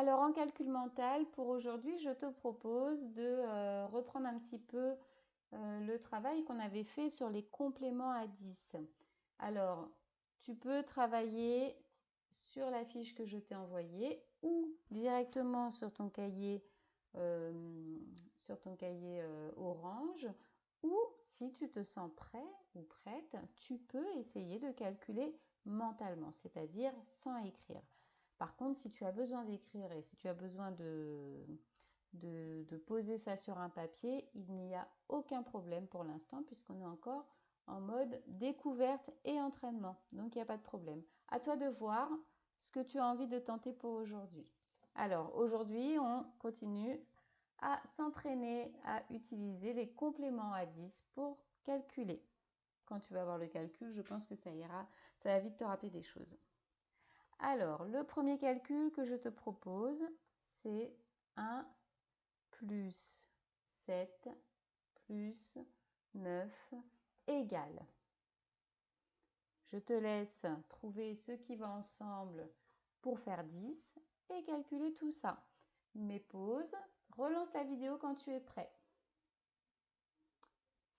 Alors, en calcul mental, pour aujourd'hui, je te propose de reprendre un petit peu le travail qu'on avait fait sur les compléments à 10. Alors, tu peux travailler sur la fiche que je t'ai envoyée ou directement euh, sur ton cahier orange, ou si tu te sens prêt ou prête, tu peux essayer de calculer mentalement, c'est-à-dire sans écrire. Par contre, si tu as besoin d'écrire et si tu as besoin de poser ça sur un papier, il n'y a aucun problème pour l'instant puisqu'on est encore en mode découverte et entraînement. Donc, il n'y a pas de problème. À toi de voir ce que tu as envie de tenter pour aujourd'hui. Alors, aujourd'hui, on continue à s'entraîner à utiliser les compléments à 10 pour calculer. Quand tu vas voir le calcul, je pense que ça ira, ça va vite te rappeler des choses. Alors, le premier calcul que je te propose, c'est 1 plus 7 plus 9 égale. Je te laisse trouver ce qui va ensemble pour faire 10 et calculer tout ça. Mets pause, relance la vidéo quand tu es prêt.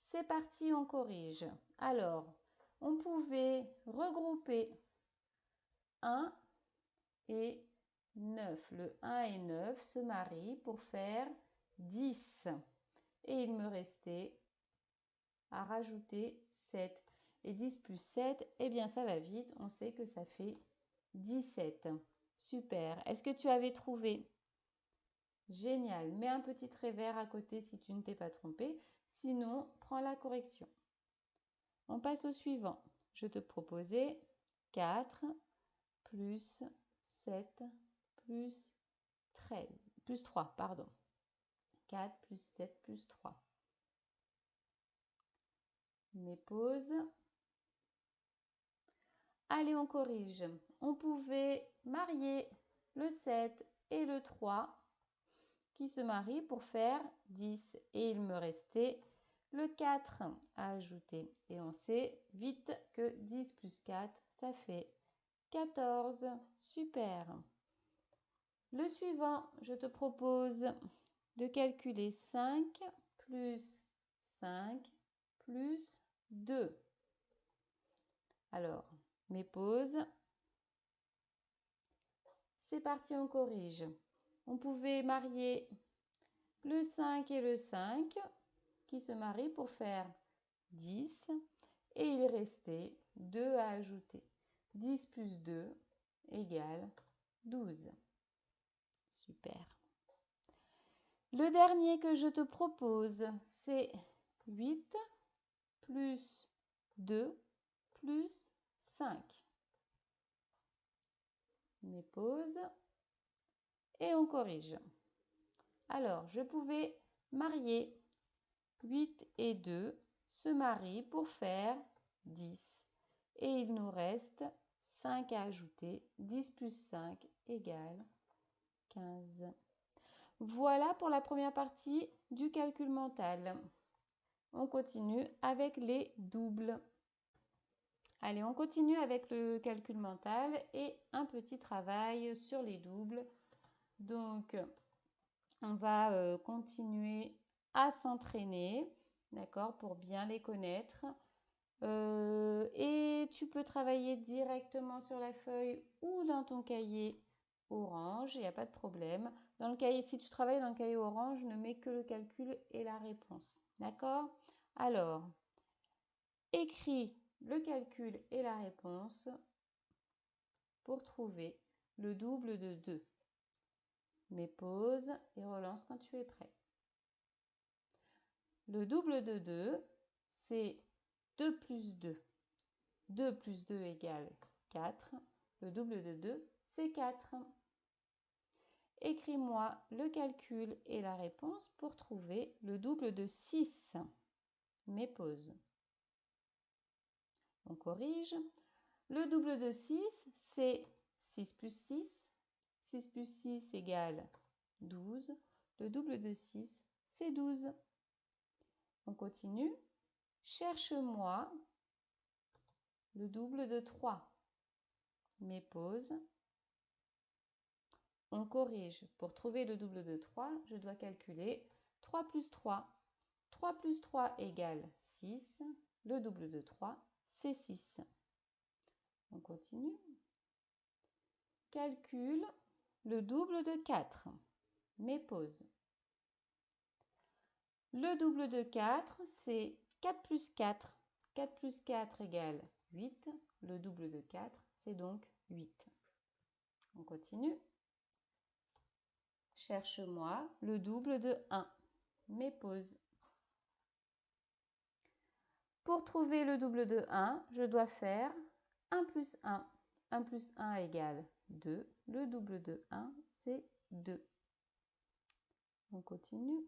C'est parti, on corrige. Alors, on pouvait regrouper 1 et 9. Le 1 et 9 se marient pour faire 10. Et il me restait à rajouter 7. Et 10 plus 7, eh bien ça va vite, on sait que ça fait 17. Super. Est-ce que tu avais trouvé? Génial. Mets un petit trait vert à côté si tu ne t'es pas trompé. Sinon, prends la correction. On passe au suivant. Je te proposais 4 plus 7 plus 13, plus 3, pardon. 4 plus 7 plus 3. Mes pauses. Allez, on corrige. On pouvait marier le 7 et le 3 qui se marient pour faire 10. Et il me restait le 4 à ajouter. Et on sait vite que 10 plus 4, ça fait 14. Super. Le suivant, je te propose de calculer 5 plus 5 plus 2. Alors, mes pauses. C'est parti, on corrige. On pouvait marier le 5 et le 5 qui se marient pour faire 10 et il restait 2 à ajouter. 10 plus 2 égale 12. Super. Le dernier que je te propose, c'est 8 plus 2 plus 5. Mes pauses et on corrige. Alors, je pouvais marier 8 et 2 se marient pour faire 10. Et il nous reste 5 à ajouter. 10 plus 5 égale 15. Voilà pour la première partie du calcul mental. On continue avec les doubles. Allez, on continue avec le calcul mental et un petit travail sur les doubles. Donc, on va continuer à s'entraîner, d'accord, pour bien les connaître. Et tu peux travailler directement sur la feuille ou dans ton cahier orange, il n'y a pas de problème. Dans le cahier, si tu travailles dans le cahier orange, ne mets que le calcul et la réponse, d'accord? Alors, écris le calcul et la réponse pour trouver le double de 2. Mets pause et relance quand tu es prêt. Le double de 2, c'est 2 plus 2. 2 plus 2 égale 4. Le double de 2, c'est 4. Écris-moi le calcul et la réponse pour trouver le double de 6. Mets pause. On corrige. Le double de 6, c'est 6 plus 6. 6 plus 6 égale 12. Le double de 6, c'est 12. On continue. Cherche-moi le double de 3. Mets pause. On corrige. Pour trouver le double de 3, je dois calculer 3 plus 3. 3 plus 3 égale 6. Le double de 3, c'est 6. On continue. Calcule le double de 4. Mais pause. Le double de 4, c'est 4 plus 4. 4 plus 4 égale 8. Le double de 4, c'est donc 8. On continue. Cherche-moi le double de 1. Mais pause. Pour trouver le double de 1, je dois faire 1 plus 1. 1 plus 1 égale 2. Le double de 1, c'est 2. On continue.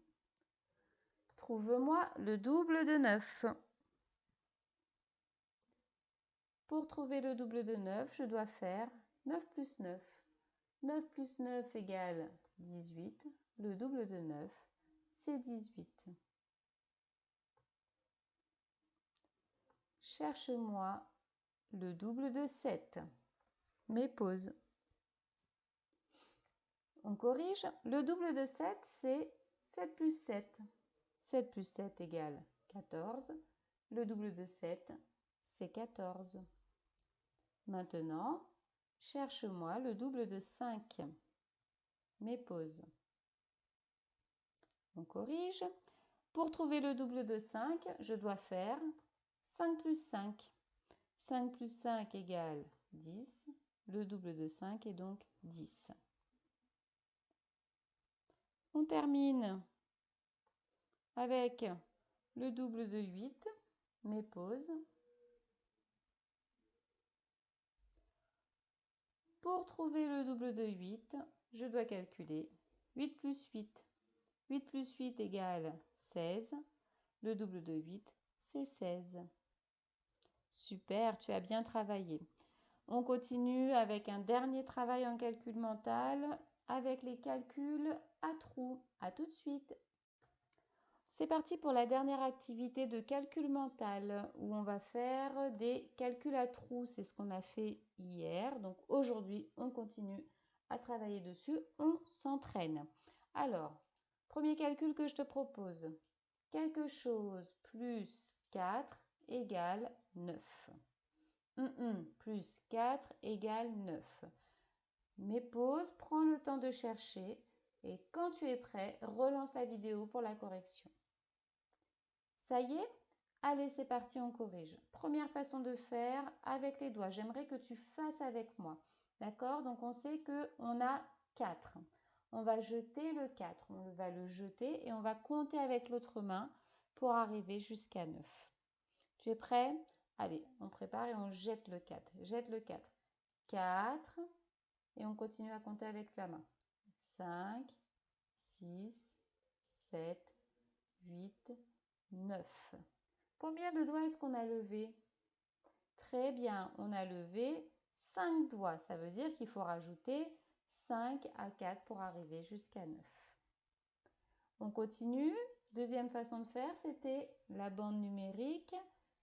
Trouve-moi le double de 9. Pour trouver le double de 9, je dois faire 9 plus 9. 9 plus 9 égale 18. Le double de 9, c'est 18. Cherche-moi le double de 7. Mais pause. On corrige. Le double de 7, c'est 7 plus 7. 7 plus 7 égale 14. Le double de 7, c'est 14. Maintenant, cherche-moi le double de 5. Mais pause. On corrige. Pour trouver le double de 5, je dois faire 5 plus 5. 5 plus 5 égale 10. Le double de 5 est donc 10. On termine avec le double de 8. Mais pause. Pour trouver le double de 8, je dois calculer 8 plus 8. 8 plus 8 égale 16. Le double de 8, c'est 16. Super, tu as bien travaillé. On continue avec un dernier travail en calcul mental avec les calculs à trous. À tout de suite. C'est parti pour la dernière activité de calcul mental où on va faire des calculs à trous. C'est ce qu'on a fait hier. Donc aujourd'hui, on continue à travailler dessus. On s'entraîne. Alors, premier calcul que je te propose. Quelque chose plus 4 égale 9. Plus 4 égale 9. Mais pause, prends le temps de chercher et quand tu es prêt, relance la vidéo pour la correction. Ça y est? Allez, c'est parti, on corrige. Première façon de faire avec les doigts. J'aimerais que tu fasses avec moi. D'accord? Donc on sait qu'on a 4. On va jeter le 4. On va le jeter et on va compter avec l'autre main pour arriver jusqu'à 9. Tu es prêt? Allez, on prépare et on jette le 4. Jette le 4. 4. Et on continue à compter avec la main. 5, 6, 7, 8, 9. Combien de doigts est-ce qu'on a levé? Très bien, on a levé 5 doigts. Ça veut dire qu'il faut rajouter 5 à 4 pour arriver jusqu'à 9. On continue. Deuxième façon de faire, c'était la bande numérique.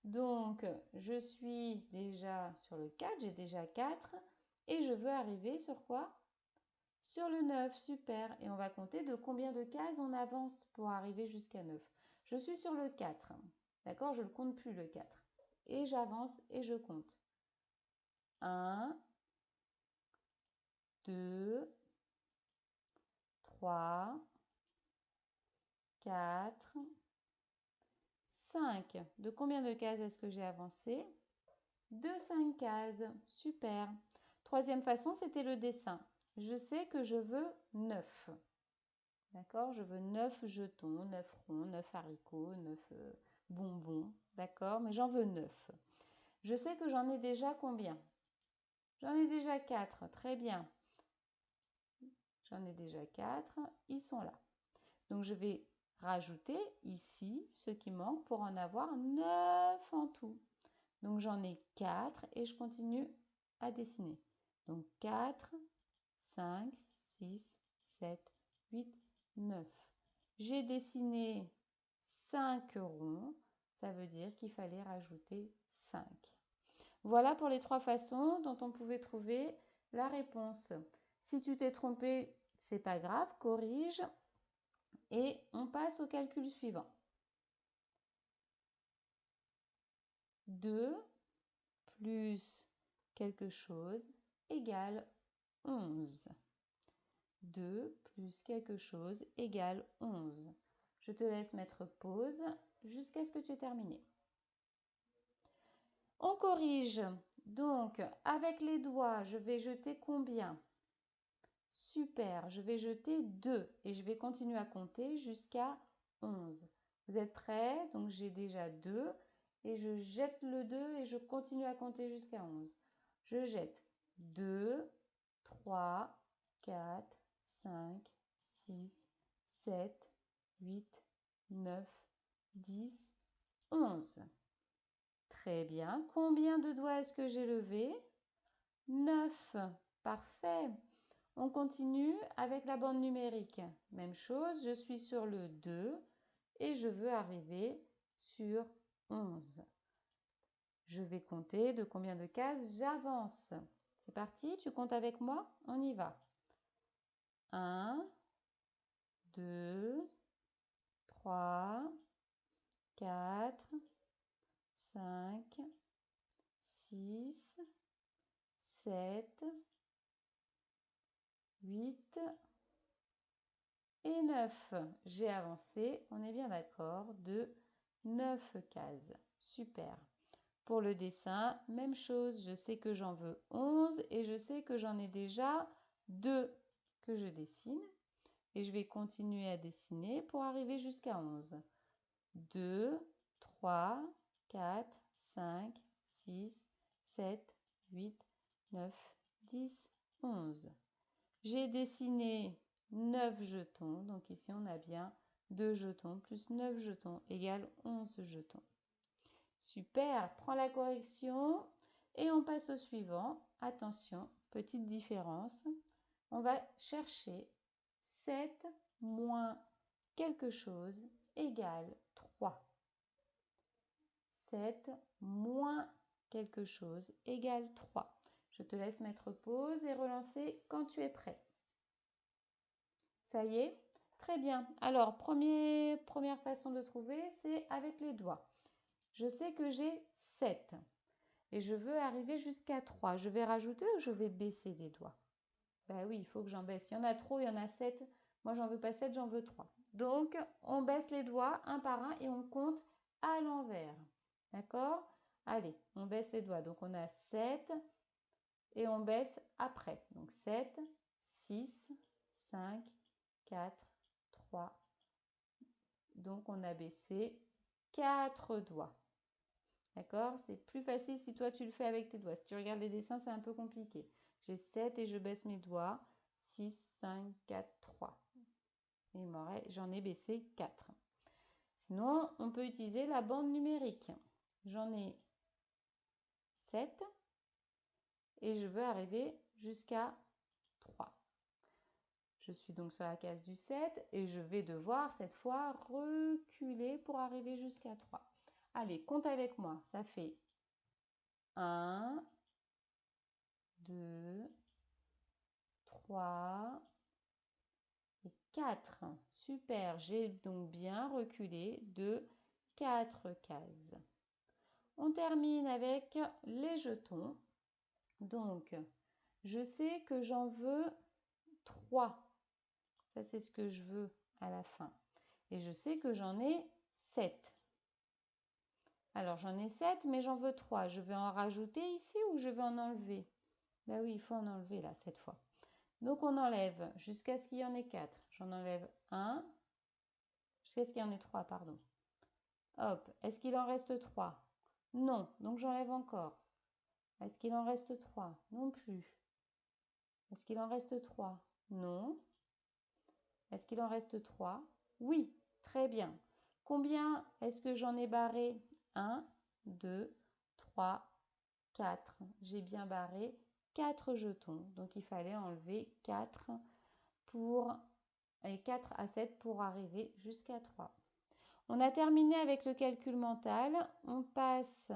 Donc, je suis déjà sur le 4, j'ai déjà 4. Et je veux arriver sur quoi? Sur le 9, super. Et on va compter de combien de cases on avance pour arriver jusqu'à 9. Je suis sur le 4. D'accord? Je ne compte plus le 4. Et j'avance et je compte. 1, 2, 3, 4, 5. De combien de cases est-ce que j'ai avancé? De 5 cases. Super. Troisième façon, c'était le dessin. Je sais que je veux 9. D'accord? Je veux 9 jetons, 9 ronds, 9 haricots, 9 bonbons. D'accord? Mais j'en veux 9. Je sais que j'en ai déjà combien? J'en ai déjà 4. Très bien. J'en ai déjà 4. Ils sont là. Donc, je vais rajouter ici ce qui manque pour en avoir 9 en tout. Donc, j'en ai 4 et je continue à dessiner. Donc, 4, 5, 6, 7, 8, 9. J'ai dessiné 5 ronds. Ça veut dire qu'il fallait rajouter 5. Voilà pour les 3 façons dont on pouvait trouver la réponse. Si tu t'es trompé, c'est pas grave, corrige et on passe au calcul suivant. 2 plus quelque chose égale 11. 2 plus quelque chose égale 11. Je te laisse mettre pause jusqu'à ce que tu aies terminé. On corrige. Donc, avec les doigts, je vais jeter combien? Super, je vais jeter 2 et je vais continuer à compter jusqu'à 11. Vous êtes prêts? Donc, j'ai déjà 2 et je jette le 2 et je continue à compter jusqu'à 11. Je jette 2, 3, 4, 5, 6, 7, 8, 9, 10, 11. Très bien. Combien de doigts est-ce que j'ai levé? 9. Parfait. On continue avec la bande numérique. Même chose, je suis sur le 2 et je veux arriver sur 11. Je vais compter de combien de cases j'avance. C'est parti, tu comptes avec moi? On y va. 1, 2, 3, 4, 5, 6, 7, 8 et 9. J'ai avancé, on est bien d'accord, de 9 cases. Super. Pour le dessin, même chose, je sais que j'en veux 11 et je sais que j'en ai déjà 2 que je dessine. Et je vais continuer à dessiner pour arriver jusqu'à 11. 2, 3, 4, 5, 6, 7, 8, 9, 10, 11. J'ai dessiné 9 jetons, donc ici on a bien 2 jetons plus 9 jetons égale 11 jetons. Super, prends la correction et on passe au suivant. Attention, petite différence. On va chercher 7 moins quelque chose égale 3. 7 moins quelque chose égale 3. Je te laisse mettre pause et relancer quand tu es prêt. Ça y est? Très bien. Alors, première façon de trouver, c'est avec les doigts. Je sais que j'ai 7 et je veux arriver jusqu'à 3. Je vais rajouter ou je vais baisser les doigts? Ben oui, il faut que j'en baisse. Il y en a trop, il y en a 7. Moi, j'en veux pas 7, j'en veux 3. Donc, on baisse les doigts un par un et on compte à l'envers. D'accord? Allez, on baisse les doigts. Donc, on a 7 et on baisse après. Donc, 7, 6, 5, 4, 3. Donc, on a baissé 4 doigts. D'accord? C'est plus facile si toi, tu le fais avec tes doigts. Si tu regardes les dessins, c'est un peu compliqué. J'ai 7 et je baisse mes doigts. 6, 5, 4, 3. Et j'en ai baissé 4. Sinon, on peut utiliser la bande numérique. J'en ai 7 et je veux arriver jusqu'à 3. Je suis donc sur la case du 7 et je vais devoir cette fois reculer pour arriver jusqu'à 3. Allez, compte avec moi. Ça fait 1, 2, 3 et 4. Super, j'ai donc bien reculé de 4 cases. On termine avec les jetons. Donc, je sais que j'en veux 3. Ça, c'est ce que je veux à la fin. Et je sais que j'en ai 7. Alors, j'en ai 7, mais j'en veux 3. Je vais en rajouter ici ou je vais en enlever? Ben oui, il faut en enlever là, cette fois. Donc, on enlève jusqu'à ce qu'il y en ait 4. J'en enlève 1. Jusqu'à ce qu'il y en ait 3, pardon. Hop, est-ce qu'il en reste 3? Non, donc j'enlève encore. Est-ce qu'il en reste 3? Non plus. Est-ce qu'il en reste 3? Non. Est-ce qu'il en reste 3? Oui, très bien. Combien est-ce que j'en ai barré? 1, 2, 3, 4. J'ai bien barré 4 jetons. Donc il fallait enlever 4 et 4 à 7 pour arriver jusqu'à 3. On a terminé avec le calcul mental. On passe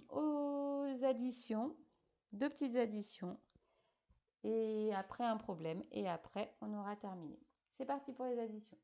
aux additions, 2 petites additions. et après un problème, et après on aura terminé. C'est parti pour les additions.